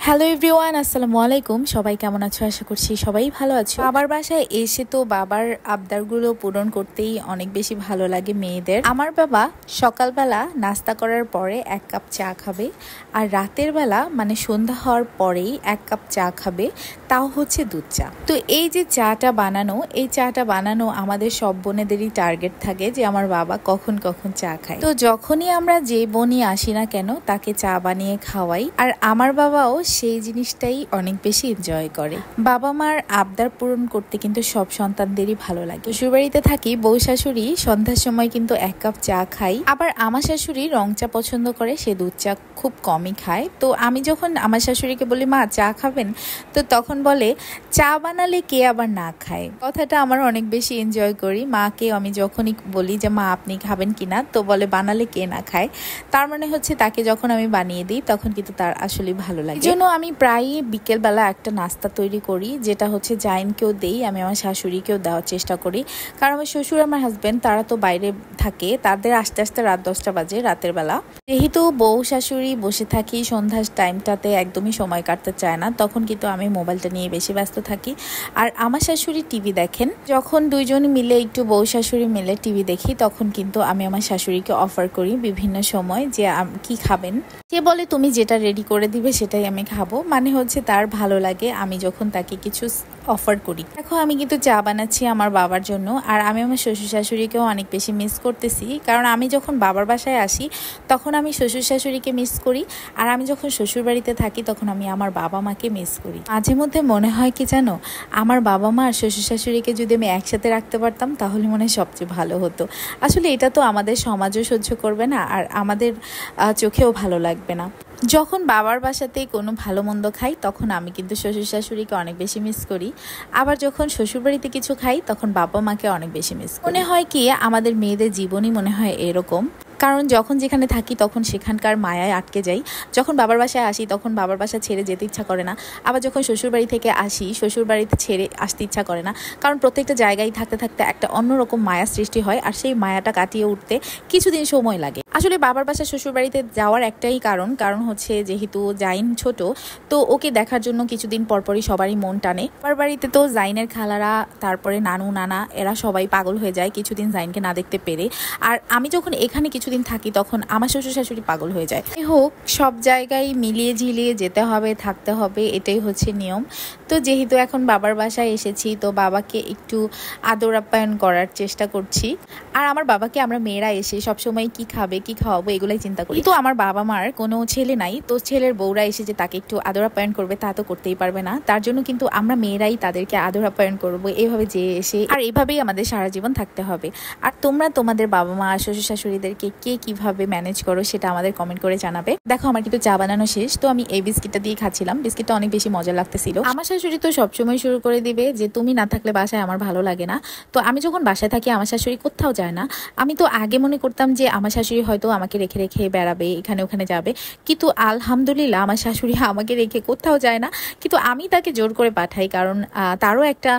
Hello everyone, আসসালামু আলাইকুম। সবাই কেমন আছো? আশা করছি সবাই ভালো আছো। বাবার বাসায় এসে তো বাবার আবদারগুলো পূরণ করতেই অনেক বেশি ভালো লাগে মেয়েদের। আমার বাবা সকালবেলা নাস্তা করার পরে 1 কাপ চা খাবে, আর রাতের বেলা মানে সন্ধ্যা হওয়ার পরেই 1 কাপ চা খাবে, তাও হচ্ছে দুধ চা। তো এই যে চাটা বানানো, এই চাটা বানানো আমাদের সব বোনেদেরই টার্গেট থাকে যে আমার বাবা কখন কখন চা খায়। তো যখনই আমরা যে বোনই আসি না কেন তাকে চা বানিয়ে খাওয়াই, আর আমার বাবাও সেই জিনিসটাই অনেক বেশি এনজয় করে। বাবা মার আবদার পূরণ করতে কিন্তু সব সন্তানদেরই ভালো লাগে। শ্বশুরবাড়িতে থাকি, বউ শাশুড়ি সন্ধ্যার সময় কিন্তু 1 কাপ চা খাই। আবার আমার শাশুড়ি রং চা পছন্দ করে, সে দুধ চা খুব কমই খায়। তো আমি যখন আমার শাশুড়িকে বলি মা চা খাবেন, তো তখন বলে চা বানালে কে আবার না খায়। কথাটা আমার অনেক বেশি এনজয় করি। মাকে আমি যখনই বলি যে মা আপনি খাবেন কিনা, তো বলে বানালে কে না খায়। তার মানে হচ্ছে তাকে যখন আমি বানিয়ে দিই তখন কিন্তু তার আসলে ভালো লাগে। জন্য আমি প্রায়ই বিকেলবেলা একটা নাস্তা তৈরি করি, যেটা হচ্ছে জাইনকেও দেই, আমি আমার শাশুড়িকেও দেওয়ার চেষ্টা করি। কারণ আমার শ্বশুর আমার হাজব্যান্ড তারা তো বাইরে থাকে, তাদের আস্তে আস্তে রাত 10টা বাজে রাতের বেলা। যেহেতু বউ শাশুড়ি বসে থাকি সন্ধ্যার টাইমটাতে, একদমই সময় কাটতে চায় না, তখন কিন্তু আমি মোবাইলটা নিয়ে বেশি ব্যস্ত থাকি। আর আমার শাশুড়ি টিভি দেখেন। যখন দুইজন মিলে একটু বউ শাশুড়ি মিলে টিভি দেখি, তখন কিন্তু আমি আমার শাশুড়িকে অফার করি বিভিন্ন সময় যে কি খাবেন। সে বলে তুমি যেটা রেডি করে দিবে সেটাই আমি খাবো। মানে হচ্ছে তার ভালো লাগে আমি যখন তাকে কিছু অফার করি। দেখো আমি কিন্তু চা বানাচ্ছি আমার বাবার জন্য, আর আমি আমার শ্বশুর শাশুড়িকেও অনেক বেশি মিস করতেছি। কারণ আমি যখন বাবার বাসায় আসি তখন আমি শ্বশুর শাশুড়িকে মিস করি, আর আমি যখন শ্বশুর বাড়িতে থাকি তখন আমি আমার বাবা মাকে মিস করি। মাঝে মধ্যে মনে হয় কি জানো, আমার বাবা মা আর শ্বশুর শাশুড়িকে যদি আমি একসাথে রাখতে পারতাম তাহলে মনে হয় সবচেয়ে ভালো হতো। আসলে এটা তো আমাদের সমাজও সহ্য করবে না, আর আমাদের চোখেও ভালো লাগবে না। যখন বাবার বাসাতে কোনো ভালো মন্দ খাই তখন আমি কিন্তু শ্বশুর শাশুড়িকে অনেক বেশি মিস করি। আবার যখন শ্বশুরবাড়িতে কিছু খাই তখন বাবা মাকে অনেক বেশি মিস করি। মনে হয় কি আমাদের মেয়েদের জীবনই মনে হয় এরকম। কারণ যখন যেখানে থাকি তখন সেখানকার মায়ায় আটকে যাই। যখন বাবার বাসায় আসি তখন বাবার বাসা ছেড়ে যেতে ইচ্ছা করে না। আবার যখন শ্বশুরবাড়ি থেকে আসি শ্বশুরবাড়িতে ছেড়ে আসতে ইচ্ছা করে না। কারণ প্রত্যেকটা জায়গায় থাকতে থাকতে একটা অন্যরকম মায়া সৃষ্টি হয়, আর সেই মায়াটা কাটিয়ে উঠতে কিছুদিন সময় লাগে। আসলে বাবার বাসা শ্বশুরবাড়িতে যাওয়ার একটাই কারণ হচ্ছে যেহেতু জাইন ছোট, তো ওকে দেখার জন্য কিছুদিন পরপরই সবারই মন টানে। বাবার বাড়িতে তো জাইনের খালারা, তারপরে নানু নানা, এরা সবাই পাগল হয়ে যায় কিছুদিন জাইনকে না দেখতে পেরে। আর আমি যখন এখানে কিছুদিন থাকি তখন আমার শ্বশুর শাশুড়ি পাগল হয়ে যায়। হোক, সব জায়গায় মিলিয়ে ঝিলিয়ে যেতে হবে, থাকতে হবে, এটাই হচ্ছে নিয়ম। তো যেহেতু এখন বাবার বাসায় এসেছি, তো বাবাকে একটু আদর আপ্যায়ন করার চেষ্টা করছি। আর আমার বাবাকে আমরা মেয়েরা এসে সবসময় কি খাবে কি খাওয়াবো এগুলাই চিন্তা করি। তো আমার বাবা মার কোনো ছেলে নাই, তো ছেলের বউরা এসে যে তাকে একটু আদর আপ্যায়ন করবে তা তো করতেই পারবে না। তার জন্য কিন্তু আমরা মেয়েরাই তাদেরকে আদর আপ্যায়ন করবো, এভাবে যে এসে, আর এভাবেই আমাদের সারা জীবন থাকতে হবে। আর তোমরা তোমাদের বাবা মা শ্বশুর শাশুড়িদেরকে কে কিভাবে ম্যানেজ করো সেটা আমাদের কমেন্ট করে জানাবে। দেখো আমার কিন্তু চা বানানো শেষ, তো আমি এই বিস্কিটটা দিয়ে খাচ্ছিলাম। বিস্কিটটা অনেক বেশি মজা লাগতেছিল। আমার শাশুড়ি তো সবসময় শুরু করে দিবে যে তুমি না থাকলে বাসায় আমার ভালো লাগে না। তো আমি যখন বাসায় থাকি আমার শাশুড়ি কোথাও যায় না। আমি তো আগে মনে করতাম যে আমার শাশুড়ি হয়তো আমাকে রেখে রেখে বেড়াবে, এখানে ওখানে যাবে, কিন্তু আলহামদুলিল্লাহ আমার শাশুড়ি আমাকে রেখে কোথাও যায় না। কিন্তু আমি তাকে জোর করে পাঠাই, কারণ তারও একটা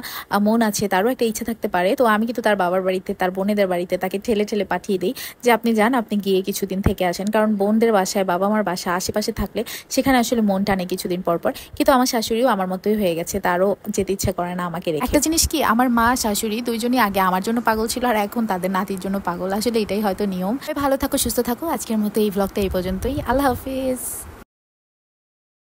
মন আছে, তারও একটা ইচ্ছা থাকতে পারে। তো আমি কিন্তু তার বাবার বাড়িতে, তার বোনেদের বাড়িতে তাকে ঠেলে ঠেলে পাঠিয়ে দিই যে আপনি যান, আপনি গিয়ে কিছুদিন থেকে আসেন। কারণ বোনদের বাসায়, বাবা মার বাসা আশেপাশে থাকলে সেখানে আসলে মন টানে কিছুদিন পর পর। কিন্তু আমার শাশুড়িও আমার মতোই হয়ে গেছে, তারও যেতে ইচ্ছা করে না আমাকে রেখে। একটা জিনিস কি, আমার মা শাশুড়ি দুইজনই আগে আমার জন্য পাগল ছিল, আর এখন তাদের নাতির জন্য পাগল। আসলে এটাই হয়তো নিয়ম। ভালো থাকো, সুস্থ থাকো। আজকের মতো এই ব্লগটা এই পর্যন্তই। আল্লাহ হাফিজ।